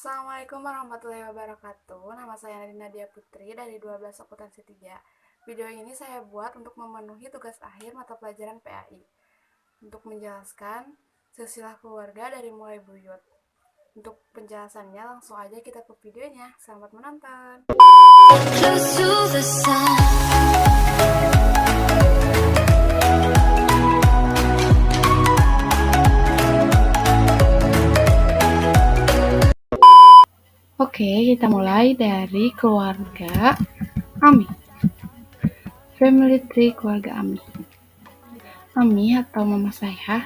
Assalamualaikum warahmatullahi wabarakatuh. Nama saya Nadine Nadia Putri dari 12 Akuntansi 3. Video ini saya buat untuk memenuhi tugas akhir mata pelajaran PAI untuk menjelaskan silsilah keluarga dari mulai buyut. Untuk penjelasannya langsung aja kita ke videonya. Selamat menonton. Oke, kita mulai dari keluarga Ami. Family tree keluarga Ami. Ami atau mama saya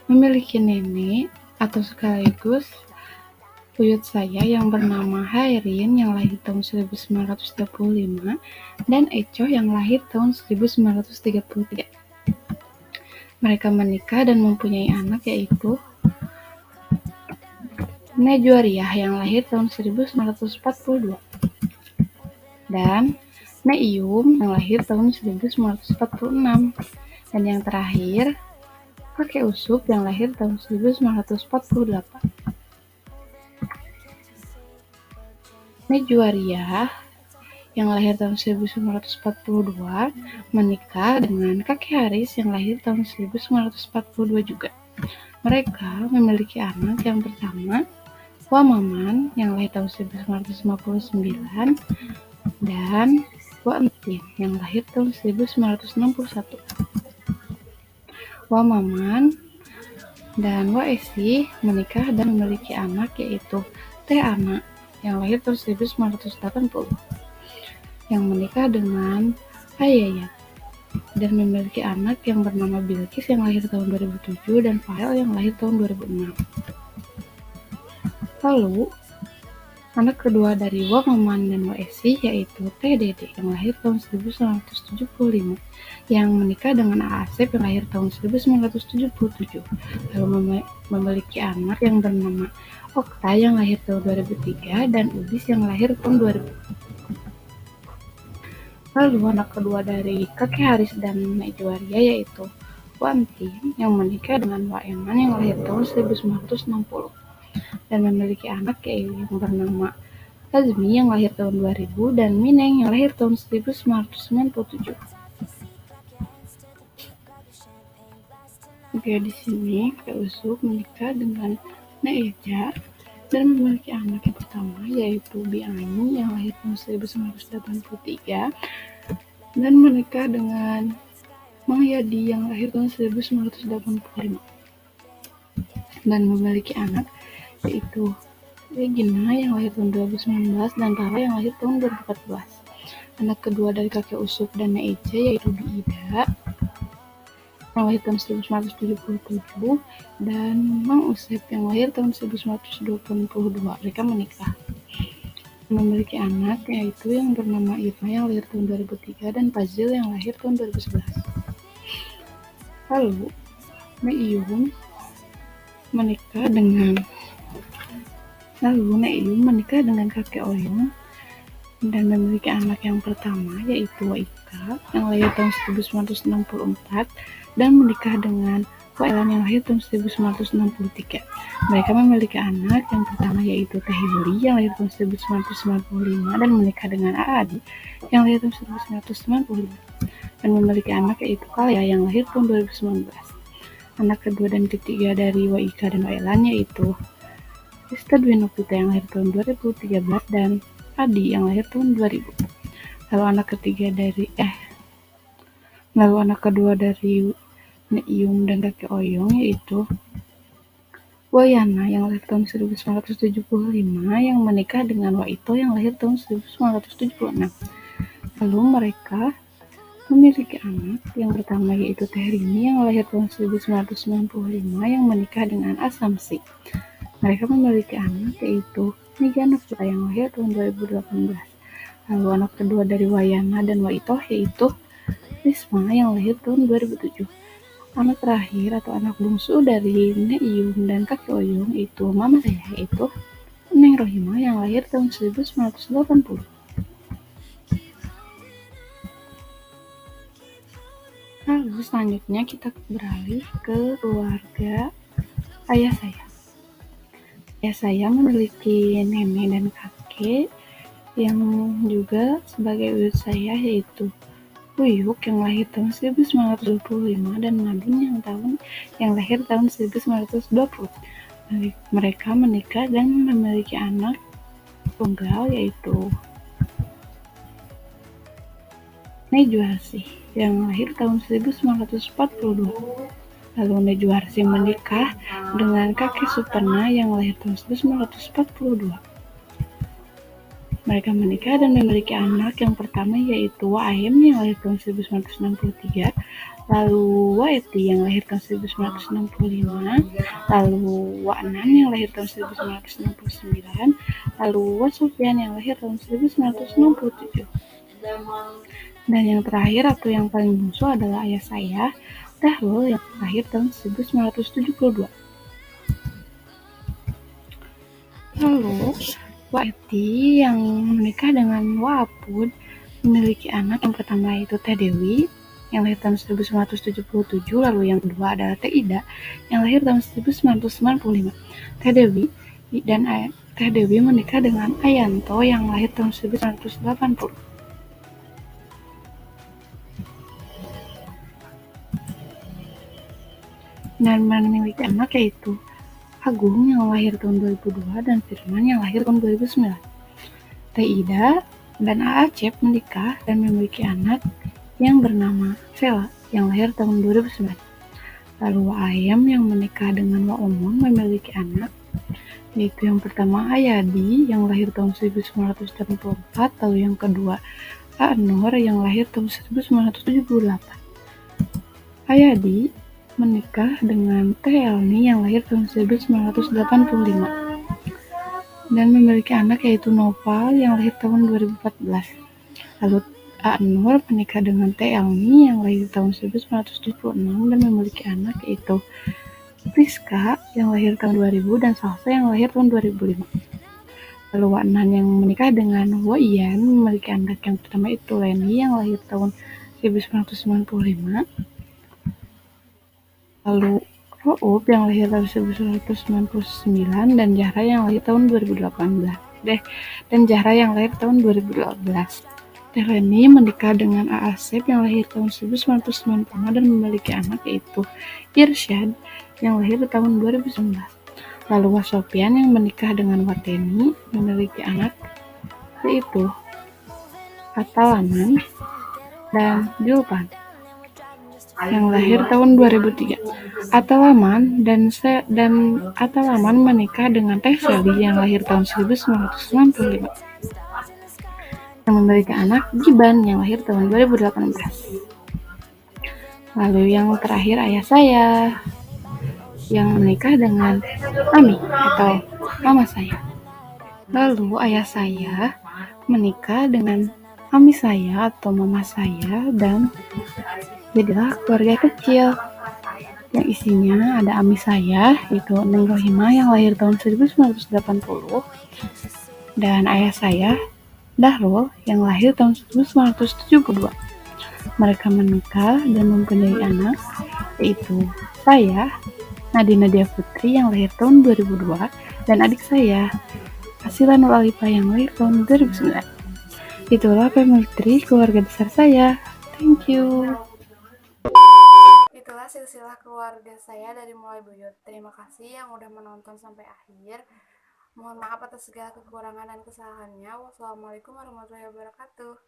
memiliki nenek atau sekaligus buyut saya yang bernama Hairin yang lahir tahun 1935 dan Eco yang lahir tahun 1933. Mereka menikah dan mempunyai anak yaitu Najwariah yang lahir tahun 1942 dan Neiyum yang lahir tahun 1946 dan yang terakhir kakek Usup yang lahir tahun 1948. Najwariah yang lahir tahun 1942 menikah dengan kakek Haris yang lahir tahun 1942 juga. Mereka memiliki anak yang pertama, Wamaman yang lahir tahun 1959 dan Entin yang lahir tahun 1961. Wamaman dan Esi menikah dan memiliki anak yaitu Teh Ana yang lahir tahun 1980 yang menikah dengan Ayayat dan memiliki anak yang bernama Bilqis yang lahir tahun 2007 dan Fael yang lahir tahun 2006. Lalu, anak kedua dari Wamaman dan Esi yaitu Teh Dede yang lahir tahun 1975 yang menikah dengan Asep yang lahir tahun 1977. Lalu memiliki anak yang bernama Okta yang lahir tahun 2003 dan Udis yang lahir tahun 2000. Lalu anak kedua dari kakek Haris dan Najwaria yaitu Wantin yang menikah dengan Waeman yang lahir tahun 1960 dan memiliki anak yang bernama Azmi yang lahir tahun 2000 dan Mineng yang lahir tahun 1997. Oke, di sini Kak Usup menikah dengan Naeja dan memiliki anak yang pertama yaitu Biani yang lahir tahun 1983 dan menikah dengan Mang Yadi yang lahir tahun 1985 dan memiliki anak yaitu Regina yang lahir tahun 2019 dan Rara yang lahir tahun 2014. Anak kedua dari kakek Usup dan Naeja yaitu Biida yang lahir tahun 1977 dan Mang Usep yang lahir tahun 1982. Mereka menikah memiliki anak yaitu yang bernama Irma yang lahir tahun 2003 dan Fazil yang lahir tahun 2011. Lalu Neiyum menikah dengan kakek Oyong dan memiliki anak yang pertama yaitu Waika yang lahir tahun 1964 dan menikah dengan Waelan yang lahir tahun 1963. Mereka memiliki anak yang pertama yaitu Teh Yuli yang lahir tahun 1995 dan menikah dengan Aadi yang lahir tahun 1995 dan memiliki anak yaitu Kalia yang lahir tahun 2019. Anak kedua dan ketiga dari Waika dan Waelan yaitu Rista Dwi Novita yang lahir tahun 2013 dan Adi yang lahir tahun 2000. Lalu anak kedua dari Neiyum dan kakek Oyong yaitu Wayana yang lahir tahun 1975 yang menikah dengan Waito yang lahir tahun 1976. Lalu mereka memiliki anak yang pertama yaitu Teh Rini yang lahir tahun 1995 yang menikah dengan Asamsi. Mereka memiliki anak yaitu Niga Nafita yang lahir tahun 2018. Lalu anak kedua dari Wayana dan Waito yaitu Risma yang lahir tahun 2007. Anak terakhir atau anak bungsu dari Neiyum dan kakek Oyong itu mama saya yaitu Neng Rohima yang lahir tahun 1980. Lalu selanjutnya kita beralih ke keluarga ayah saya. Ya, saya memiliki nenek dan kakek yang juga sebagai buyut saya, yaitu Uyuk yang lahir tahun 1925 dan Madun yang lahir tahun 1920. Mereka menikah dan memiliki anak tunggal, yaitu Nejuarsih yang lahir tahun 1942. Lalu Nejuarsih menikah dengan kakek Supena yang lahir tahun 1942. Mereka menikah dan memiliki anak yang pertama, yaitu Waem yang lahir tahun 1963, lalu Waeti yang lahir tahun 1965, lalu Wanan yang lahir tahun 1969, lalu Wasofian yang lahir tahun 1967. Dan yang terakhir atau yang paling bungsu adalah ayah saya, Dahrul, yang lahir tahun 1972. Lalu Waeti yang menikah dengan Waapud memiliki anak yang pertama yaitu Teh Dewi yang lahir tahun 1977, lalu yang kedua adalah Teh Ida yang lahir tahun 1995. Teh Dewi menikah dengan Ayanto yang lahir tahun 1980. Dan memiliki anak yaitu Agung yang lahir tahun 2002 dan Firman yang lahir tahun 2009. Teh Ida dan Acep menikah dan memiliki anak yang bernama Sela yang lahir tahun 2009. Lalu Ayam yang menikah dengan Omon memiliki anak, yaitu yang pertama Ayadi yang lahir tahun 1984, lalu yang kedua Nur yang lahir tahun 1978. Ayadi menikah dengan Teh Elni yang lahir tahun 1985 dan memiliki anak yaitu Noval yang lahir tahun 2014. Lalu Nur menikah dengan Teh Elni yang lahir tahun 1976 dan memiliki anak yaitu Priska yang lahir tahun 2000 dan Salsa yang lahir tahun 2005. Lalu Wanan yang menikah dengan Waiyan memiliki anak yang pertama itu Leni yang lahir tahun 1995. Lalu Ro'ub yang lahir tahun 1999 dan Zahra yang lahir tahun 2018. Dan Zahra yang lahir tahun 2012. Teh Leni menikah dengan Asep yang lahir tahun 1995 dan memiliki anak yaitu Irsyad yang lahir tahun 2019. Lalu Wasopian yang menikah dengan Wateni memiliki anak yaitu Atalaman dan Julpan yang lahir tahun 2003. Atalaman menikah dengan Teh Seli yang lahir tahun 1995 yang memiliki anak Giban yang lahir tahun 2018. Lalu yang terakhir ayah saya yang menikah dengan Ami atau mama saya. Lalu ayah saya menikah dengan Ami saya atau mama saya dan jadilah keluarga kecil yang isinya ada Ami saya yaitu Neng Rohimah yang lahir tahun 1980 dan ayah saya Dahrul yang lahir tahun 1972. Mereka menikah dan mempunyai anak yaitu saya Nadine Nadia Putri yang lahir tahun 2002 dan adik saya Asila Nur Alifa yang lahir tahun 2009. Itulah family tree keluarga besar saya. Thank you. Itulah silsilah keluarga saya dari mulai buyut. Terima kasih yang udah menonton sampai akhir. Mohon maaf atas segala kekurangan dan kesalahannya. Wassalamualaikum warahmatullahi wabarakatuh.